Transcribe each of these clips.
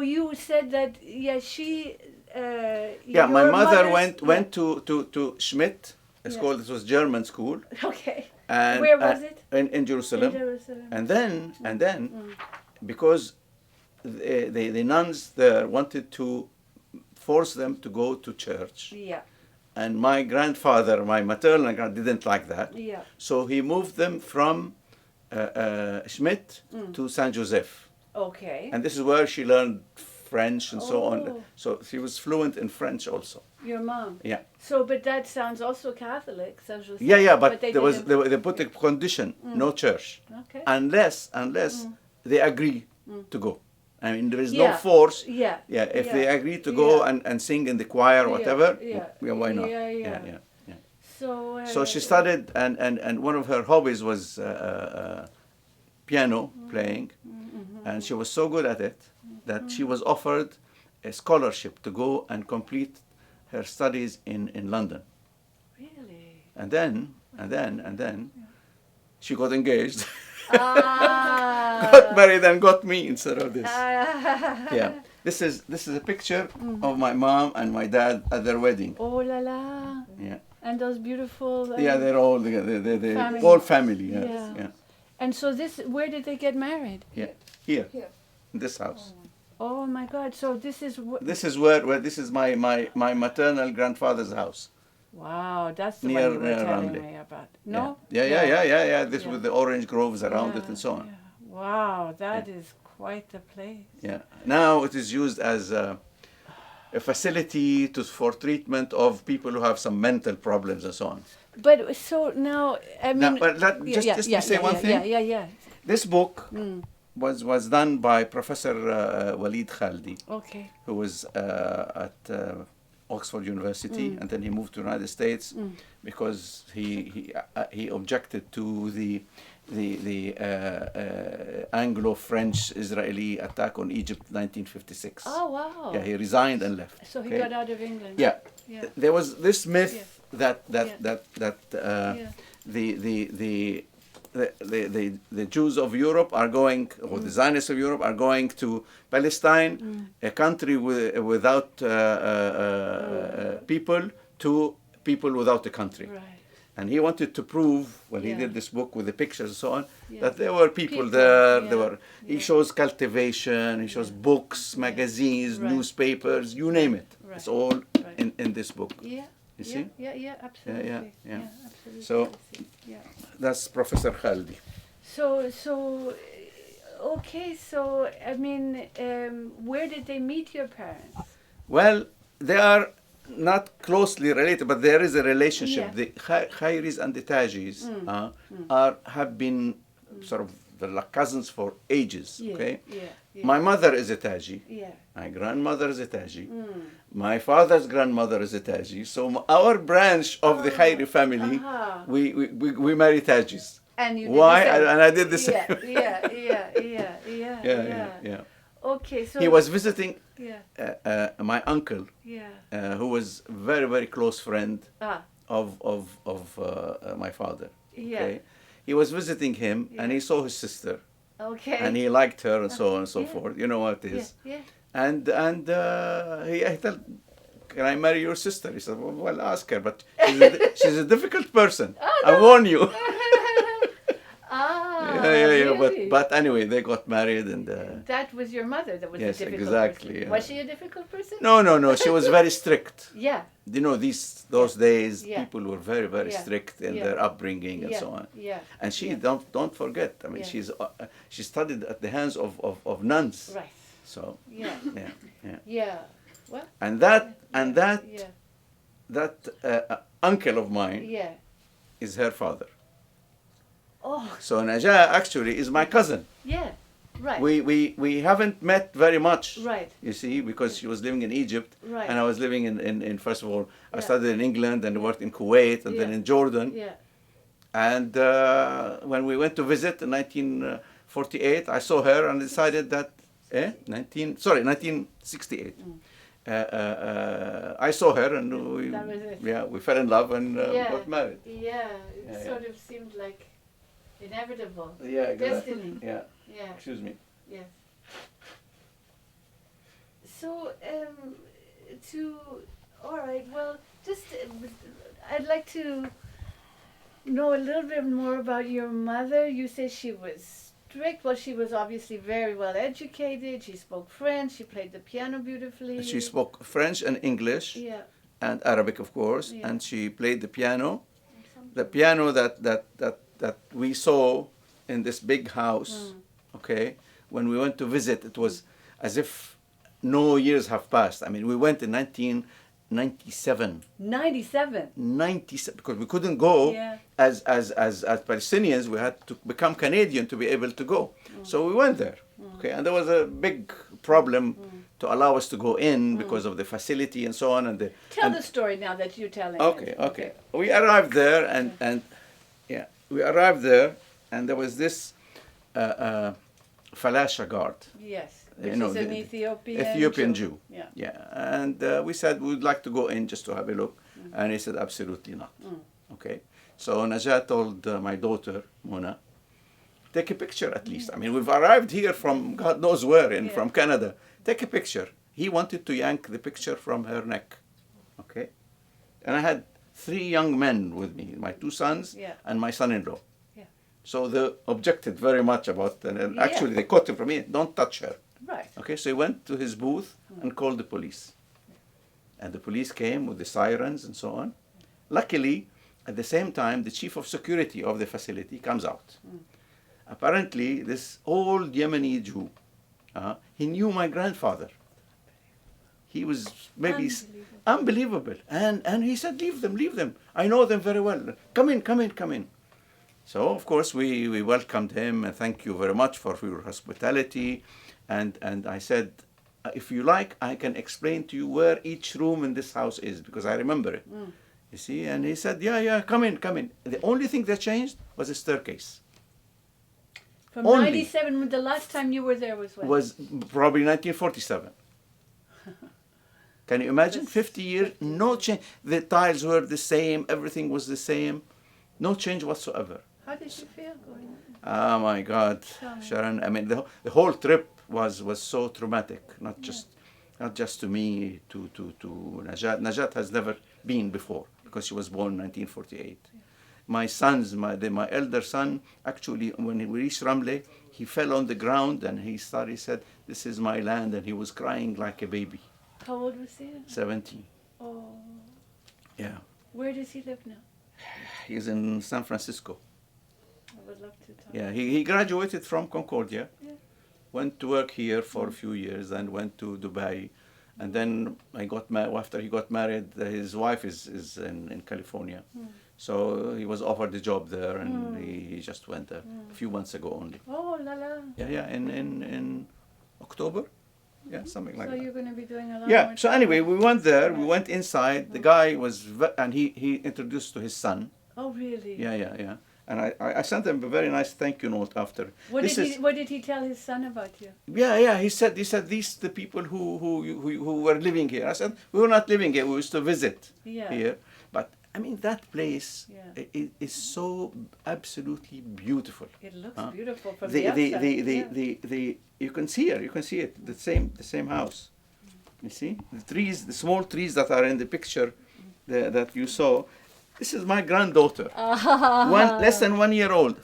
You said that, she. Yeah, my Your mother mother's- went to Schmidt. It's Yeah. called. It was German school, Okay. and Where was it? in Jerusalem. In Jerusalem. And then because the nuns there wanted to force them to go to church, Yeah. and my grandfather, my maternal grandfather, didn't like that. Yeah. So he moved them from Schmidt to Saint Joseph. Okay. And this is where she learned French and so on. Oh. So she was fluent in French also. Your mom. Yeah. So, but that sounds also Catholic, Saint Joseph. Yeah, but they there was didn't- they put a condition: no church, Okay. unless they agree to go. I mean, there is no Yeah. force. Yeah. Yeah, if Yeah. they agree to go Yeah. and sing in the choir or whatever, Yeah. why not? Yeah. Yeah. So. So she studied, and one of her hobbies was piano playing, and she was so good at it that she was offered a scholarship to go and complete her studies in London. Really. And then she got engaged, Ah. got married, and got me instead of this. Ah. Yeah, this is a picture of my mom and my dad at their wedding. Oh la la. Yeah, And those beautiful. yeah, they're all the Family. whole family. Yes. Yeah. Yeah, And so where did they get married? here, in this house. Oh my God! So this is. This is where this is my maternal grandfather's house. Wow, that's the Near- one you were near telling Ramle. me about. No. Yeah. This Yeah. with the orange groves around it Yeah, and so on. yeah. Wow, that is quite the place. Yeah. Now it is used as a facility for treatment of people who have some mental problems and so on. But so now, I mean. Now, but just to say one thing. Yeah. This book Mm. was done by Professor Walid Khaldi, Okay. who was at Oxford University, and then he moved to the United States because he objected to the Anglo-French-Israeli attack on Egypt, 1956. Oh wow. Yeah, he resigned and left. So he okay? got out of England. Yeah. Yeah. There was this myth that Yeah. the Jews of Europe are going, or the Zionists of Europe are going to Palestine, a country without people, to people without a country. Right. And he wanted to prove, when he Yeah. did this book with the pictures and so on, Yeah. that there were people People, there. yeah, There were. He yeah. shows cultivation. He shows books, magazines, Right. newspapers. You name it. Right. It's all Right. in this book. Yeah. You see? Yeah, absolutely. yeah. Absolutely. So- I see. Yeah. That's Professor Khaldi. So, okay. So, I mean, where did they meet your parents? Well, they are not closely related, but there is a relationship. Yeah. The Khairis and the Tajis have been sort of like cousins for ages. Yeah. Okay. Yeah. My mother is a Taji. Yeah. My grandmother is a Taji. My father's grandmother is a Taji. So our branch of the Khairi family, Uh-huh. we marry Tajis. And you did Why? the same. And I did the same. Yeah. Okay. So He was visiting Yeah. my uncle, Yeah. who was very, very close friend Ah. of my father. Yeah. Okay? He was visiting him, and he saw his sister, Okay. and he liked her, and so on and so Yeah. forth. You know what it Yeah. is. Yeah. And he told, "Can I marry your sister?" He said, "Well, ask her, but she's a difficult person. I warn you." Ah. yeah. Really? But anyway, they got married, and That was your mother that was Yes, a difficult exactly, person. yeah. Was she a difficult person? no, she was very strict. Yeah. You know, those days, Yeah. people were very, very Yeah. strict in Yeah. their upbringing and Yeah. so on. Yeah. And she Yeah. don't forget. I mean, Yeah. she studied at the hands of nuns. Right. So Yeah. yeah. Yeah. Well. And that Yeah. uncle of mine Yeah. is her father. Oh. So Najah actually is my cousin. Yeah. Right. We haven't met very much. Right. You see, because she was living in Egypt, Right. and I was living in first of all, I Yeah. studied in England and worked in Kuwait and then Yeah. in Jordan. Yeah. And when we went to visit in 1948, I saw her and decided that, 1968. I saw her and That was it. we fell in love and Yeah. got married. Yeah. It Yeah, sort of seemed like inevitable. Yeah, exactly. Destiny. Yeah, Yeah. excuse me. Yes. So, all right, well, just, I'd like to know a little bit more about your mother. You say she was strict. Well, she was obviously very well educated. She spoke French. She played the piano beautifully. She spoke French and English, Yeah. and Arabic, of course, Yeah. and she played the piano. The piano that we saw in this big house, okay, when we went to visit, it was as if no years have passed. I mean, we went in 1997. 97. 97, because we couldn't go. Yeah. As Palestinians, we had to become Canadian to be able to go. So we went there, okay, and there was a big problem to allow us to go in because of the facility and so on. And Tell the story now that you're telling Okay, it. okay. We arrived there, and we arrived there, and there was this falasha guard. Yes, You which know, is an the Ethiopian Jew. Yeah. Yeah, and we said we'd like to go in just to have a look, and he said absolutely not. Okay, so Najat told my daughter Mona, take a picture at least. I mean, we've arrived here from God knows where, from Canada. Take a picture. He wanted to yank the picture from her neck. Okay, and I had 3 young men with me, my 2 sons and my son-in-law. Yeah. So they objected very much about, and actually they caught him from me. Don't touch her. Right. Okay, so he went to his booth and called the police. And the police came with the sirens and so on. Luckily, at the same time, the chief of security of the facility comes out. Apparently, this old Yemeni Jew, he knew my grandfather. He was maybe unbelievable. And he said, leave them. I know them very well. Come in. So, of course, we welcomed him and thank you very much for your hospitality. And I said, if you like, I can explain to you where each room in this house is, because I remember it. You see? And he said, yeah, come in. The only thing that changed was a staircase. From 97, the last time you were there was when? Was probably 1947. Can you imagine? 50 years, no change. The tiles were the same, everything was the same. No change whatsoever. How did you feel going on? Oh my God, Sharon. I mean, the whole trip was so traumatic. Not just to me, to Najat. Najat has never been before because she was born in 1948. My sons, my elder son, actually, when we reached Ramle, he fell on the ground and he said, "This is my land," and he was crying like a baby. How old was he? 17. Oh. Yeah. Where does he live now? He's in San Francisco. I would love to talk. Yeah, he graduated from Concordia, went to work here for a Mm. few years and went to Dubai. And then after he got married, his wife is in California. So he was offered a job there and he just went there a few months ago only. Oh, la la. Yeah, in October. Yeah, something like So that. you're going to be doing a lot Yeah, more so anyway, we went there, we Right. went inside. The guy was, and he introduced to his son. Oh, really? Yeah. And I sent him a very nice thank you note after. What did he tell his son about you? Yeah. He said these the people who were living here. I said we were not living here. We used to visit here. But I mean that place is so absolutely beautiful. It looks beautiful from The the outside. you can see it. You can see it. The same house. You see the trees, the small trees that are in the picture that you saw. This is my granddaughter, less than 1 year old.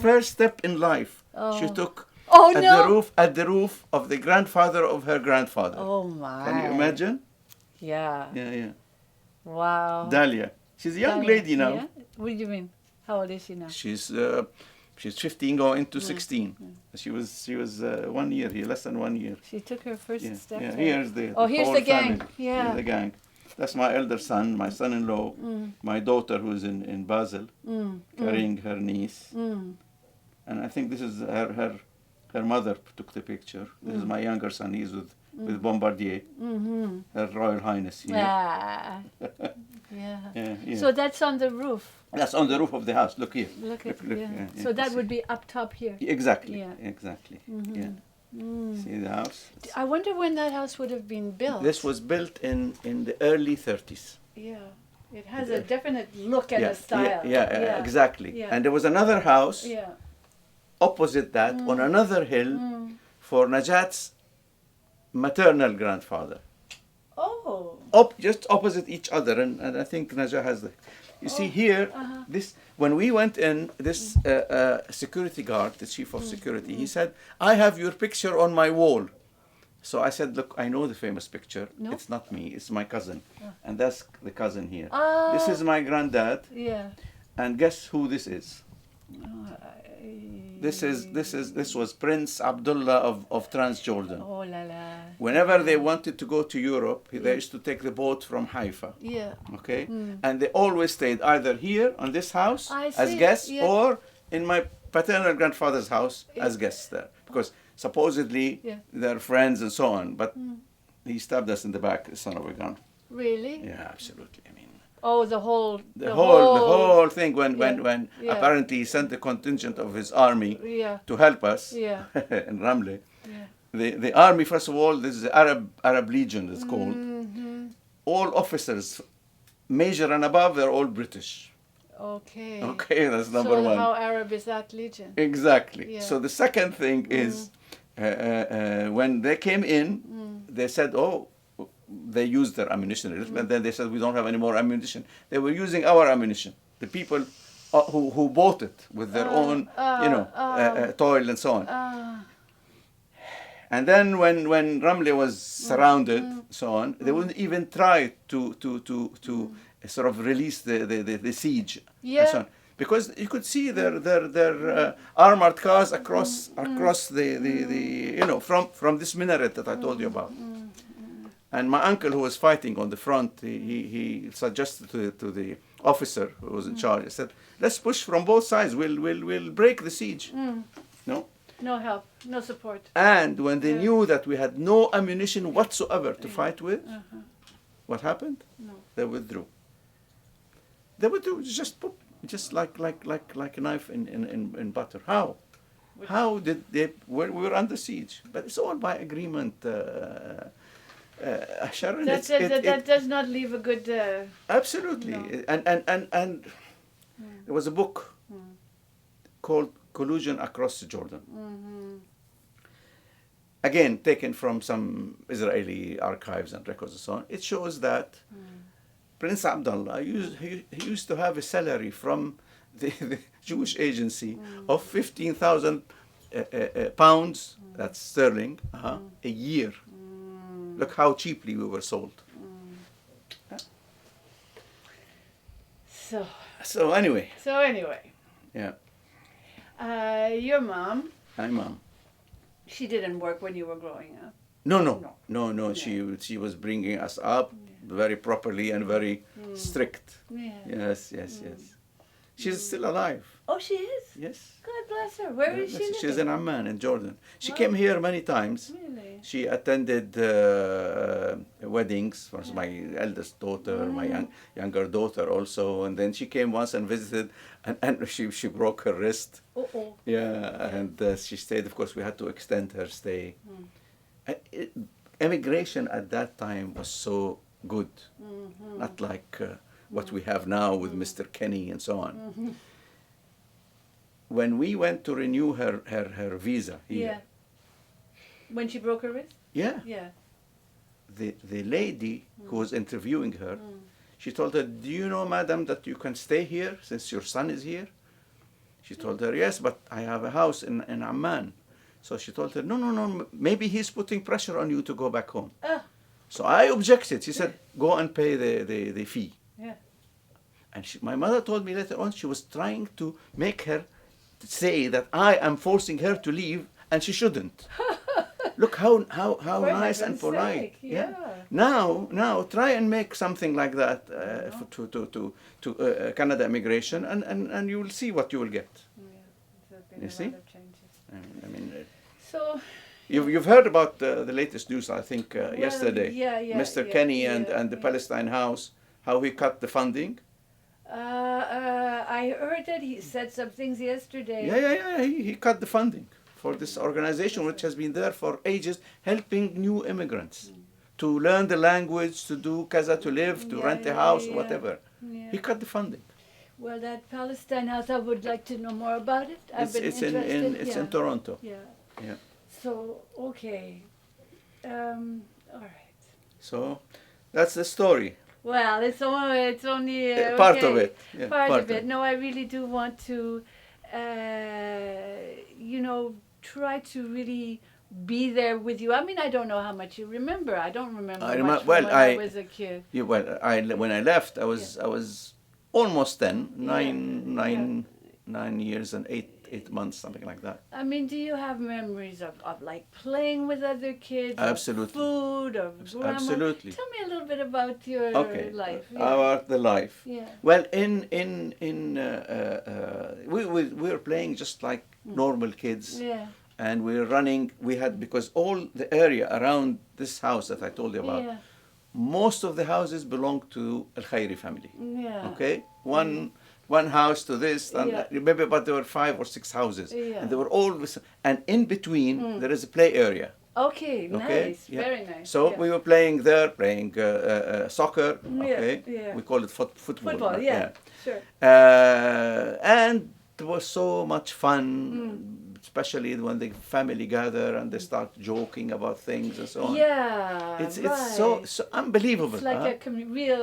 First step in life. She took at the roof of the grandfather of her grandfather. Oh my! Can you imagine? Yeah. Yeah. Wow. Dahlia. She's a young lady now. Yeah? What do you mean? How old is she now? She's 15 going into 16. She was 1 year here, less than 1 year. She took her first step. Yeah. Here's the here's whole the gang. family. Yeah. Here's the gang. That's my elder son, my son-in-law, my daughter who's in Basel, carrying her niece. And I think this is her mother took the picture. This is my younger son, he's with Bombardier, Her Royal Highness here. Yeah. So that's on the roof. That's on the roof of the house. Look here. Look at yeah, So that would be up top here. Exactly. Yeah. Exactly. Yeah. See the house? I wonder when that house would have been built. This was built in the early 30s. Yeah. It has a definite look and a style. Yeah, exactly. Yeah. And there was another house opposite that on another hill for Najat's maternal grandfather. Oh. Just opposite each other, and I think Najah has the. You see here, Uh-huh. this when we went in, this security guard, the chief of security, he said, "I have your picture on my wall." So I said, "Look, I know the famous picture. No? It's not me. It's my cousin, and that's the cousin here. Ah. This is my granddad, Yeah. and guess who this is? Oh, This was Prince Abdullah of Transjordan. Oh la la. Whenever they wanted to go to Europe, they used to take the boat from Haifa. Yeah. Okay, and they always stayed either here on this house I as see, guests, yeah. or in my paternal grandfather's house as guests there, because supposedly Yeah. they're friends and so on. But he stabbed us in the back, the son of a gun. Really? Yeah, absolutely. I mean, Oh, the whole. the whole thing when Yeah. apparently he sent a contingent of his army Yeah. to help us Yeah. in Ramle. Yeah. The army, first of all, this is the Arab Legion, it's called. Mm-hmm. All officers, major and above, they're all British. Okay. Okay, that's number so one. how Arab is that legion? Exactly. Yeah. So the second thing is, when they came in, they said, "Oh, they used their ammunition a little," and then they said, "We don't have any more ammunition." They were using our ammunition. The people who bought it with their own, toil and so on. And then when Ramle was surrounded, so on, they wouldn't even try to sort of release the siege. Yeah. And so on. Because you could see their armored cars across the from this minaret that I told you about. And my uncle, who was fighting on the front, he suggested to the officer who was in charge, he said, "Let's push from both sides. We'll break the siege." No. No help, no support. And when they knew that we had no ammunition whatsoever to fight with, what happened? No. They withdrew. They withdrew, just like a knife in butter. How? How did they? We were under siege, but it's all by agreement. Sharon, That does not leave a good. Absolutely, No. and there was a book called Collusion Across Jordan. Again, taken from some Israeli archives and records and so on. It shows that Prince Abdullah he used to have a salary from the Jewish agency of 15,000 pounds, that's sterling, a year. Look how cheaply we were sold. So anyway. Yeah. Your mom, Hi, Mom. she didn't work when you were growing up. No. She was bringing us up very properly and very strict. Yeah. Yes. She's still alive. Oh, she is? Yes. God bless her. Where is she She's living? in Amman, in Jordan. She Wow. came here many times. Really? She attended weddings for my eldest daughter, my younger daughter also, and then she came once and visited, and she broke her wrist. Uh-oh. Yeah, and she stayed. Of course, we had to extend her stay. Immigration at that time was so good, not like what we have now with Mr. Kenny and so on. When we went to renew her visa here, Yeah. When she broke her wrist? yeah, Yeah. the lady who was interviewing her, she told her, "Do you know, madam, that you can stay here since your son is here?" She told her, "Yes, but I have a house in Amman." So she told her, no, maybe he's putting pressure on you to go back home. So I objected. She said, "Go and pay the fee." Yeah. And my mother told me later on she was trying to make her say that I am forcing her to leave, and she shouldn't. Look how For nice and heaven's polite. sake, yeah. Now try and make something like that to Canada immigration, and you will see what you will get. There's been You a see? lot of changes. I mean, So, you've heard about the latest news, I think, yesterday. yeah, Mr. yeah, Kenny yeah, and the yeah. Palestine House, how he cut the funding. I heard that he said some things yesterday. Yeah. He cut the funding for this organization, which has been there for ages, helping new immigrants to learn the language, to do kaza, to live, to rent a house, whatever. Yeah. He cut the funding. Well, that Palestine house, I would like to know more about it. I've been It's interested. in Toronto. Yeah. Yeah. So, okay. All right. So that's the story. Well, it's only Part okay. of it. Yeah, Part of it. No, I really do want to, try to really be there with you. I mean, I don't know how much you remember. I don't remember I much remember. from Well, when I was a kid. when I left, I was almost 10, Yeah, yeah. 9 years and eight months, something like that. I mean, do you have memories of like playing with other kids, Absolutely. of food, of grandma? Absolutely. Tell me a little bit about your Okay. life. Yeah. About the life. Yeah. Well, we were playing just like normal kids. Yeah. And we were running. We had, because all the area around this house that I told you about, Yeah. most of the houses belong to Al Khairi family. Yeah. Okay, one house to this, and Yeah. remember, but there were 5 or 6 houses, Yeah. and they were always, and in between there is a play area. Okay. Okay, Nice. yeah. Very nice. So yeah. we were playing there, playing soccer. Okay, yeah. we call it football. Football. but Yeah. Sure. And it was so much fun, especially when the family gather and they start joking about things and so on. Yeah. It's right. so unbelievable. It's like a real.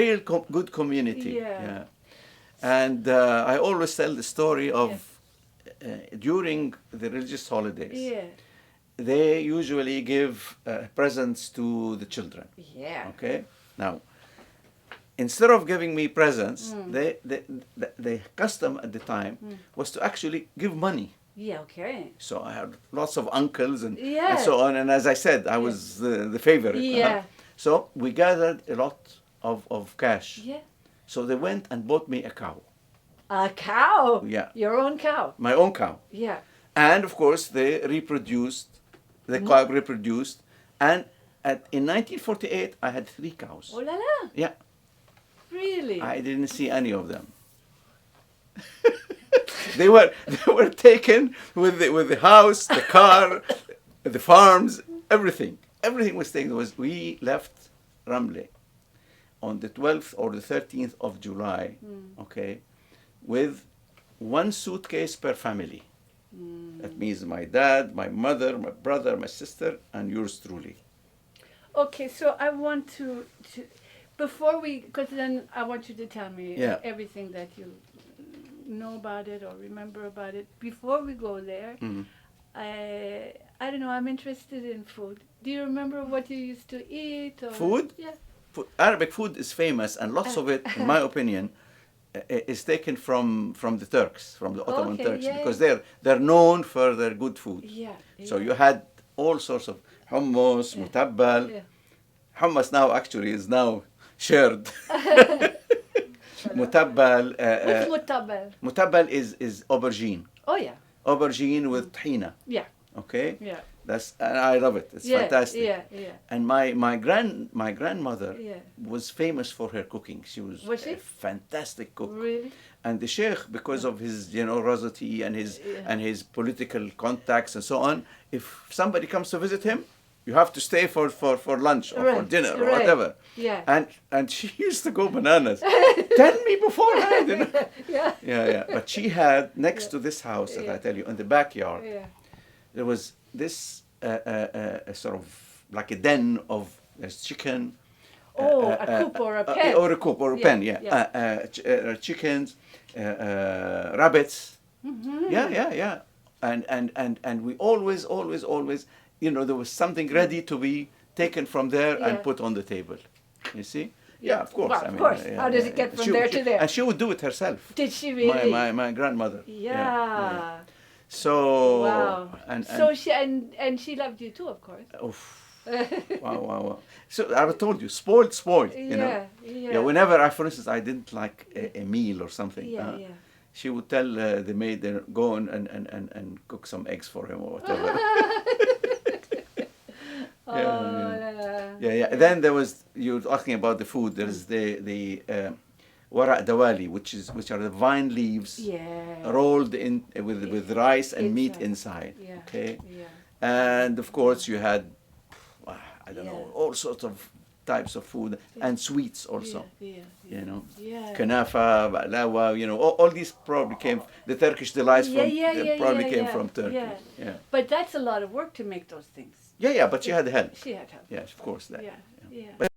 Real good community. Yeah. And I always tell the story of during the religious holidays. Yeah. They usually give presents to the children. Yeah. Okay. Now, instead of giving me presents, the custom at the time was to actually give money. Yeah. Okay. So I had lots of uncles and Yeah. so on. And as I said, I was the favorite. Yeah. So we gathered a lot of cash. Yeah. So they went and bought me a cow. A cow. Yeah. Your own cow. My own cow. Yeah. And of course, the cow reproduced. And in 1948, I had 3 cows. Oh la la. Yeah. Really. I didn't see any of them. they were taken with the house, the car, the farms, everything. Everything was taken. We left Ramle on the 12th or the 13th of July, okay, with 1 suitcase per family. That means my dad, my mother, my brother, my sister, and yours truly. Okay, so I want to before we, because then I want you to tell me everything that you know about it or remember about it. Before we go there, I don't know, I'm interested in food. Do you remember what you used to eat? Or? Food? Yeah. Arabic food is famous, and lots of it, in my opinion, is taken from the Turks, from the Ottoman Turks, because they're known for their good food. Yeah. So you had all sorts of hummus, mutabbal. Yeah. Hummus now actually is now shared. Mutabbal. What's mutabbal? Mutabbal is aubergine. Oh yeah. Aubergine with tahina. Yeah. Okay. Yeah. And I love it. It's fantastic. Yeah. Yeah. And my grandmother Yeah. was famous for her cooking. She was she? a fantastic cook. Really? And the sheikh, because of his generosity and his political contacts and so on, if somebody comes to visit him, you have to stay for lunch or for dinner or whatever. Yeah. And she used to go bananas. Tell me beforehand. You know? Yeah. But she had next to this house that I tell you, in the backyard, there was this sort of like a den of there's chicken. A coop or a pen. Or a coop or a pen, yeah. Chickens, rabbits. Mm-hmm. Yeah. And we always, there was something ready to be taken from there and put on the table. You see? Yeah, of course. Well, of course. How does it get from there to there? And she would do it herself. Did she really? My grandmother. Yeah. So. Wow. And so she loved you too, of course. Oof. Wow. So I told you, spoiled. You know. Yeah. Whenever for instance, I didn't like a meal or something. Yeah. She would tell the maid, go on and cook some eggs for him or whatever. Yeah. Then there was, you were asking about the food. There's the wara' dawali, which are the vine leaves rolled in with rice and meat inside. Yeah. Okay. Yeah. And of course you had, I don't know, all sorts of types of food and sweets also. You know, kanafa, ba'lawa, all these probably came, the Turkish delights probably came from Turkey. Yeah. But that's a lot of work to make those things. Yeah, but she had help. She had help. Yes, of course. That. Yeah, yeah. But